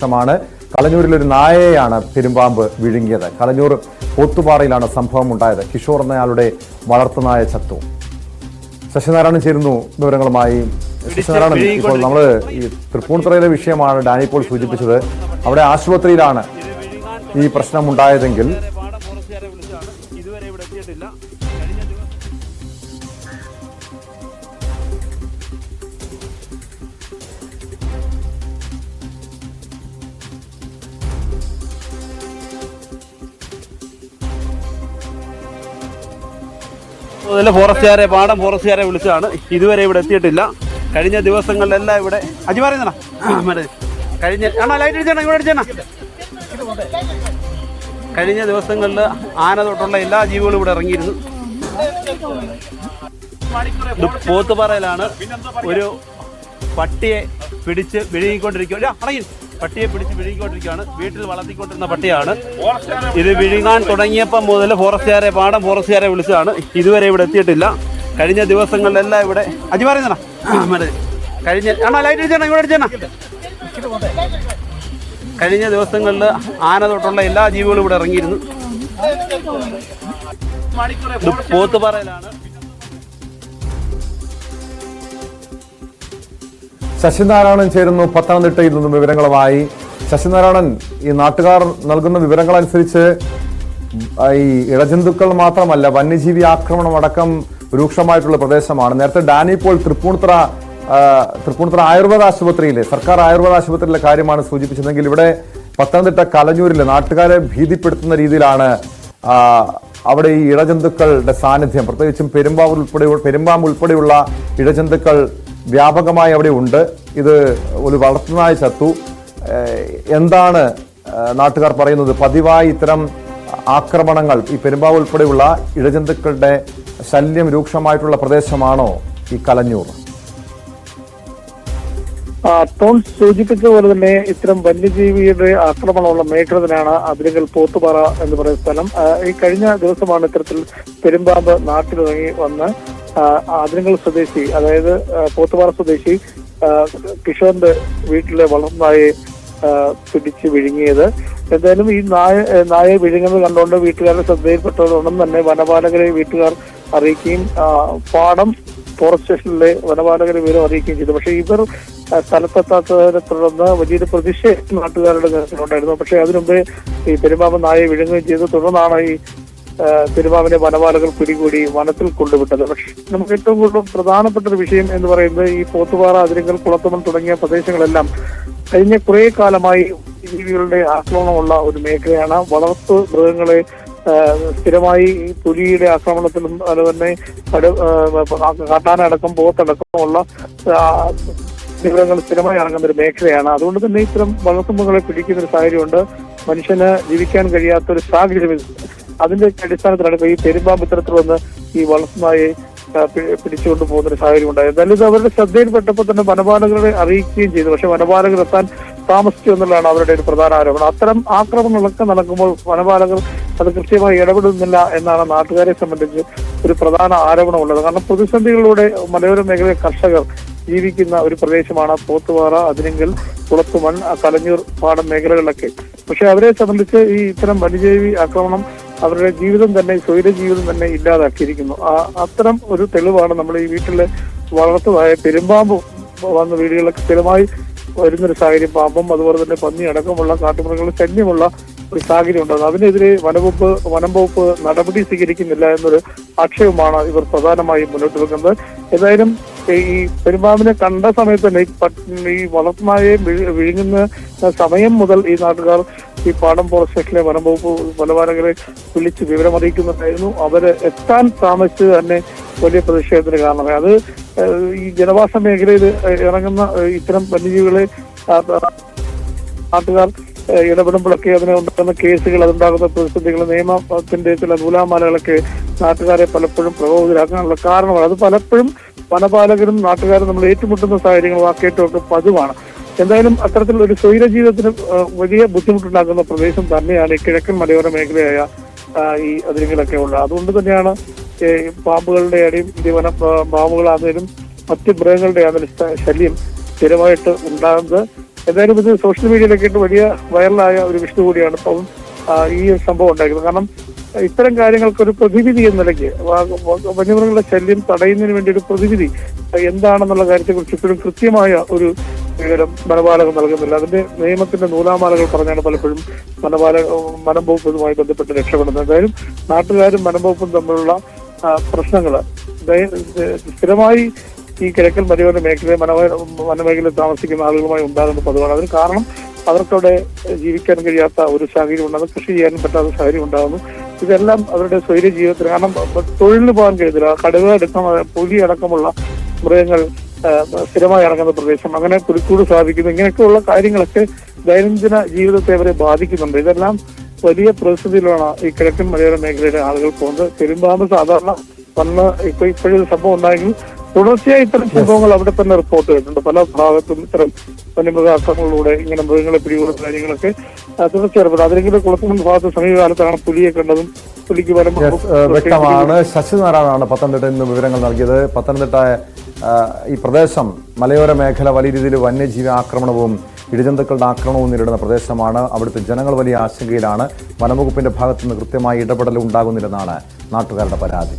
ാണ് കളഞ്ഞൂരിൽ ഒരു നായയെയാണ് പെരുമ്പാമ്പ് വിഴുങ്ങിയത്. കളഞ്ഞൂർ പോത്തുപാറയിലാണ് സംഭവം ഉണ്ടായത്. കിഷോർ എന്നയാളുടെ വളർത്തുനായ ചത്തു. ശശിനാരായണൻ ചേരുന്നു വിവരങ്ങളുമായി. ശശിനാരായണൻ, ഇപ്പോൾ നമ്മൾ ഈ തൃപ്പൂണിത്തുറയിലെ വിഷയമാണ് ഡാനി ഇപ്പോൾ സൂചിപ്പിച്ചത്. അവിടെ ആശുപത്രിയിലാണ് ഈ പ്രശ്നം ഉണ്ടായതെങ്കിൽ ഫോറസ്റ്റുകാരെ ഫോറസ്റ്റുകാരെ വിളിച്ചതാണ്. ഇതുവരെ ഇവിടെ എത്തിയിട്ടില്ല. കഴിഞ്ഞ ദിവസങ്ങളിലെല്ലാം ഇവിടെ കഴിഞ്ഞ ദിവസങ്ങളിൽ ആന തൊട്ടുള്ള എല്ലാ ജീവികളും ഇവിടെ ഇറങ്ങിയിരുന്നു. പോത്തുപാറയിലാണ് ഒരു പട്ടിയെ പിടിച്ച് വിഴുങ്ങിക്കൊണ്ടിരിക്കുകയാണ്. വീട്ടിൽ വളർത്തിക്കൊണ്ടിരുന്ന പട്ടിയാണ് ഇത്. വിഴുങ്ങാൻ തുടങ്ങിയപ്പോൾ മുതൽ ഫോറസ്റ്റുകാരെ വിളിച്ചതാണ്. ഇതുവരെ ഇവിടെ എത്തിയിട്ടില്ല. കഴിഞ്ഞ ദിവസങ്ങളിലെല്ലാം ഇവിടെ കഴിഞ്ഞ ദിവസങ്ങളിൽ ആന തൊട്ടുള്ള എല്ലാ ജീവികളും ഇവിടെ ഇറങ്ങിയിരുന്നു. പോത്തുപാറയിലാണ്. ശശിനാരായണൻ ചേരുന്നു പത്തനംതിട്ടയിൽ നിന്നും വിവരങ്ങളുമായി. ശശിനാരായണൻ, ഈ നാട്ടുകാർ നൽകുന്ന വിവരങ്ങളനുസരിച്ച് ഈ ഇഴജന്തുക്കൾ മാത്രമല്ല, വന്യജീവി ആക്രമണം അടക്കം രൂക്ഷമായിട്ടുള്ള പ്രദേശമാണ്. നേരത്തെ ഡാനി ഇപ്പോൾ തൃപ്പൂണിത്തുറ ആയുർവേദ ആശുപത്രിയിലെ സർക്കാർ ആയുർവേദ ആശുപത്രിയിലെ കാര്യമാണ് സൂചിപ്പിച്ചതെങ്കിൽ ഇവിടെ പത്തനംതിട്ട കലഞ്ഞൂരിലെ നാട്ടുകാരെ ഭീതിപ്പെടുത്തുന്ന രീതിയിലാണ് അവിടെ ഈ ഇഴജന്തുക്കളുടെ സാന്നിധ്യം, പ്രത്യേകിച്ചും പെരുമ്പാമ്പ് ഉൾപ്പെടെയുള്ള ഇഴജന്തുക്കൾ വ്യാപകമായി അവിടെ ഉണ്ട്. ഇത് ഒരു വളർത്തുനായ ചത്തു. എന്താണ് നാട്ടുകാർ പറയുന്നത്? പതിവായി ഇത്തരം ആക്രമണങ്ങൾ, ഈ പെരുമ്പാമ്പ് ഉൾപ്പെടെയുള്ള ഇഴജന്തുക്കളുടെ ശല്യം രൂക്ഷമായിട്ടുള്ള പ്രദേശമാണോ ഈ കലഞ്ഞൂർ? ടോൺ സൂചിപ്പിച്ച പോലെ തന്നെ ഇത്തരം വന്യജീവിയുടെ ആക്രമണമുള്ള മേഖല തന്നെയാണ് അതിരിങ്കൽ പോത്തുപാറ എന്ന് പറയുന്ന സ്ഥലം. ഈ കഴിഞ്ഞ ദിവസമാണ് ഇത്തരത്തിൽ പെരുമ്പാമ്പ് നാട്ടിലിറങ്ങി വന്ന് അതിരിങ്കൽ സ്വദേശി, അതായത് പോത്തുപാറ സ്വദേശി കിഷോറിന്റെ വീട്ടിലെ വളർത്തുനായെ പിടിച്ച് വിഴുങ്ങിയത്. എന്തായാലും ഈ നായെ വിഴുങ്ങുന്നത് കണ്ടുകൊണ്ട് വീട്ടുകാരുടെ ശ്രദ്ധയിൽപ്പെട്ടതുകൊണ്ടും തന്നെ വനപാലകരെ വീട്ടുകാർ അറിയിക്കുകയും പാടം ഫോറസ്റ്റ് സ്റ്റേഷനിലെ വനപാലകരെ വിവരം അറിയിക്കുകയും ചെയ്തു. പക്ഷേ ഇവർ സ്ഥലത്തെത്താത്തതിനെ തുടർന്ന് വലിയൊരു പ്രതിഷേധം നാട്ടുകാരുടെ നേതൃത്വത്തിലുണ്ടായിരുന്നു. പക്ഷേ അതിനുമുമ്പേ ഈ പെരുമ്പാമ്പ് നായെ വിഴുങ്ങുകയും ചെയ്തു. തുടർന്നാണ് ഈ പെരുമ്പാമ്പിനെ വനപാലകർ പിടികൂടി വനത്തിൽ കൊണ്ടുവിട്ടത്. പക്ഷേ നമുക്ക് ഏറ്റവും കൂടുതൽ പ്രധാനപ്പെട്ട ഒരു വിഷയം എന്ന് പറയുന്നത് ഈ പോത്തുപാറ, അതിരിങ്കൽ, കുളത്തുമൺ തുടങ്ങിയ പ്രദേശങ്ങളെല്ലാം കഴിഞ്ഞ കുറെ കാലമായി ജീവികളുടെ ആക്രമണമുള്ള ഒരു മേഖലയാണ്. വളർത്തു മൃഗങ്ങളെ സ്ഥിരമായി പുലിയുടെ ആക്രമണത്തിലും അതുപോലെ തന്നെ കാട്ടാനടക്കം പോത്തടക്കമുള്ള മൃഗങ്ങൾ സ്ഥിരമായി ഇറങ്ങുന്ന ഒരു മേഖലയാണ്. അതുകൊണ്ട് തന്നെ ഇത്തരം വളർത്തുമൃഗങ്ങളെ പിടിക്കുന്ന ഒരു സാഹചര്യമുണ്ട്. മനുഷ്യന് ജീവിക്കാൻ കഴിയാത്ത ഒരു സാഹചര്യം. അതിന്റെ അടിസ്ഥാനത്തിലാണ് ഇപ്പൊ ഈ പെരുമ്പാമ്പ് ഇത്തരത്തിൽ വന്ന് ഈ വളർത്തുനായെ പിടിച്ചുകൊണ്ട് പോകുന്ന ഒരു സാഹചര്യം ഉണ്ടായത്. എന്നാലും ഇത് അവരുടെ ശ്രദ്ധയിൽപ്പെട്ടപ്പോൾ തന്നെ വനപാലകരെ അറിയിക്കുകയും ചെയ്തു. പക്ഷെ വനപാലകർ എത്താൻ താമസിച്ചു എന്നുള്ളതാണ് അവരുടെ ഒരു പ്രധാന ആരോപണം. അത്തരം ആക്രമണങ്ങളൊക്കെ നടക്കുമ്പോൾ വനപാലകർ അത് കൃത്യമായി ഇടപെടുന്നില്ല എന്നാണ് നാട്ടുകാരെ സംബന്ധിച്ച് ഒരു പ്രധാന ആരോപണമുള്ളത്. കാരണം പ്രതിസന്ധികളിലൂടെ മലയോര മേഖലയിലെ കർഷകർ ജീവിക്കുന്ന ഒരു പ്രദേശമാണ് പോത്തുപാറ, അതിരിങ്കൽ, കുളത്തുമൺ, കലഞ്ഞൂർ പാടം മേഖലകളിലൊക്കെ. പക്ഷെ അവരെ സംബന്ധിച്ച് ഈ ഇത്തരം വന്യജീവി ആക്രമണം അവരുടെ ജീവിതം തന്നെ, സ്വൈര ജീവിതം തന്നെ ഇല്ലാതാക്കിയിരിക്കുന്നു. അത്തരം ഒരു തെളിവാണ് നമ്മൾ ഈ വീട്ടിലെ വളർത്തുന്നതായ പെരുമ്പാമ്പ് വന്ന വീടുകളിലൊക്കെ സ്ഥിരമായി വരുന്നൊരു സാഹചര്യം. പാമ്പും അതുപോലെ തന്നെ പന്നി അടക്കമുള്ള കാട്ടുമൃഗങ്ങളുടെ ശല്യമുള്ള ഒരു സാഹചര്യം ഉണ്ടാകുന്നത്. അതിനെതിരെ വനം വകുപ്പ് നടപടി സ്വീകരിക്കുന്നില്ല എന്നൊരു ആക്ഷേപമാണ് ഇവർ പ്രധാനമായും മുന്നോട്ട് വെക്കുന്നത്. ഏതായാലും ഈ പെരുമ്പാമ്പിനെ കണ്ട സമയത്ത് തന്നെ ഈ വളർത്തുനായെ വിഴുങ്ങുന്ന സമയം മുതൽ ഈ നാട്ടുകാർ ഈ പാടം ഫോറസ്റ്റ് സ്റ്റേഷനിലെ വനം വകുപ്പ് വനപാലകരെ വിളിച്ച് വിവരമറിയിക്കുന്നുണ്ടായിരുന്നു. അവര് എത്താൻ താമസിച്ചത് തന്നെ വലിയ പ്രതിഷേധത്തിന് കാരണമായി. അത് ഈ ജനവാസ മേഖലയിൽ ഇറങ്ങുന്ന ഇത്തരം വന്യജീവികളെ നാട്ടുകാർ ഇടപെടുമ്പോഴൊക്കെ അതിനെ ഉണ്ടാകുന്ന കേസുകൾ, അതുണ്ടാകുന്ന പ്രതിസന്ധികൾ, നിയമത്തിന്റെ ചില നൂലാമാലകളൊക്കെ നാട്ടുകാരെ പലപ്പോഴും പ്രകോപിതരാക്കാനുള്ള കാരണമാണ്. അത് പലപ്പോഴും വനപാലകരും നാട്ടുകാരും നമ്മൾ ഏറ്റുമുട്ടുന്ന സാഹചര്യങ്ങൾ വാക്കേറ്റമൊക്കെ പതിവാണ്. എന്തായാലും അത്തരത്തിലുള്ള ഒരു സ്വൈര ജീവിതത്തിന് വലിയ ബുദ്ധിമുട്ടുണ്ടാക്കുന്ന പ്രദേശം തന്നെയാണ് ഈ കിഴക്കൻ മലയോര മേഖലയായ ഈ അതിരിങ്കലൊക്കെ ഉള്ളത്. അതുകൊണ്ട് തന്നെയാണ് പാമ്പുകളുടെ അടിയും വന പാമ്പുകളാണെങ്കിലും മറ്റ് മൃഗങ്ങളുടെ ആണെങ്കിലും ശല്യം സ്ഥിരമായിട്ട് ഉണ്ടാകുന്നത്. എന്തായാലും ഇത് സോഷ്യൽ മീഡിയയിലൊക്കെ ഇട്ട് വലിയ വൈറലായ ഒരു വിഷയം കൂടിയാണ് ഇപ്പം ഈ സംഭവം ഉണ്ടായിരിക്കുന്നത്. കാരണം ഇത്തരം കാര്യങ്ങൾക്കൊരു പ്രതിവിധി എന്ന നിലയ്ക്ക് വന്യമൃഗങ്ങളുടെ ശല്യം തടയുന്നതിന് വേണ്ടി ഒരു പ്രതിവിധി എന്താണെന്നുള്ള കാര്യത്തെക്കുറിച്ച് ഇപ്പോഴും കൃത്യമായ ഒരു വിവരം വനപാലകർ നൽകുന്നില്ല. അതിന്റെ നിയമത്തിന്റെ നൂലാമാലകൾ പറഞ്ഞാണ് പലപ്പോഴും വനം വകുപ്പുമായി ബന്ധപ്പെട്ട് രക്ഷപ്പെടുന്നത്. എന്തായാലും നാട്ടുകാരും വനം വകുപ്പും തമ്മിലുള്ള പ്രശ്നങ്ങൾ സ്ഥിരമായി ഈ കിഴക്കൻ മലയോര മേഖല വനമേഖലയിൽ താമസിക്കുന്ന ആളുകളുമായി ഉണ്ടാകുന്ന പതിവാണ്. അതിന് കാരണം അവർക്കവിടെ ജീവിക്കാൻ കഴിയാത്ത ഒരു സാഹചര്യം ഉണ്ടാകുന്നു, കൃഷി ചെയ്യാനും പറ്റാത്ത സാഹചര്യം ഉണ്ടാകുന്നു. ഇതെല്ലാം അവരുടെ സ്വൈര്യ ജീവിതത്തിന്, കാരണം തൊഴിലിന് പോകാൻ കഴിയത്തില്ല. കടുവ അടക്കം പുലി അടക്കമുള്ള മൃഗങ്ങൾ സ്ഥിരമായി ഇറങ്ങുന്ന പ്രദേശം, അങ്ങനെ പുലിക്കൂട് സ്ഥാപിക്കുന്നു, ഇങ്ങനെയൊക്കെയുള്ള കാര്യങ്ങളൊക്കെ ദൈനംദിന ജീവിതത്തെ അവരെ ബാധിക്കുന്നുണ്ട്. ഇതെല്ലാം വലിയ പ്രതിസന്ധിയിലാണ് ഈ കിഴക്കൻ മലയോര മേഖലയിലെ ആളുകൾ പോകുന്നത്. പെരുമ്പാമ്പ് സാധാരണ വന്ന് ഇപ്പോഴൊരു സംഭവം ഉണ്ടായെങ്കിൽ തുടർച്ചയായി ഇത്തരം സംഭവങ്ങൾ അവിടെ തന്നെ റിപ്പോർട്ട് ചെയ്തിട്ടുണ്ട്. പല ഭാഗത്തും ഇത്തരം വന്യമൃഗാക്രമങ്ങളിലൂടെ ഇങ്ങനെ മൃഗങ്ങളെ പിടികൂടുന്ന കാര്യങ്ങളൊക്കെ തുടർച്ചയായി. അതിലെങ്കിലും കുളത്തുമൺ ഭാഗത്ത് സമീപകാലത്താണ് പുലിയെ കണ്ടതും പുലിക്ക് വ്യക്തമാണ്. ശശിനാരായണനാണ് പത്തനംതിട്ടയിൽ നിന്ന് വിവരങ്ങൾ നൽകിയത്. പത്തനംതിട്ട ഈ പ്രദേശം മലയോര മേഖല വലിയ രീതിയിൽ വന്യജീവി ആക്രമണവും ഇഴജന്തുക്കളുടെ ആക്രമണവും നേരിടുന്ന പ്രദേശമാണ്. അവിടുത്തെ ജനങ്ങൾ വലിയ ആശങ്കയിലാണ്. വനംവകുപ്പിന്റെ ഭാഗത്തുനിന്ന് കൃത്യമായ ഇടപെടൽ ഉണ്ടാകുന്നില്ലെന്നാണ് നാട്ടുകാരുടെ പരാതി.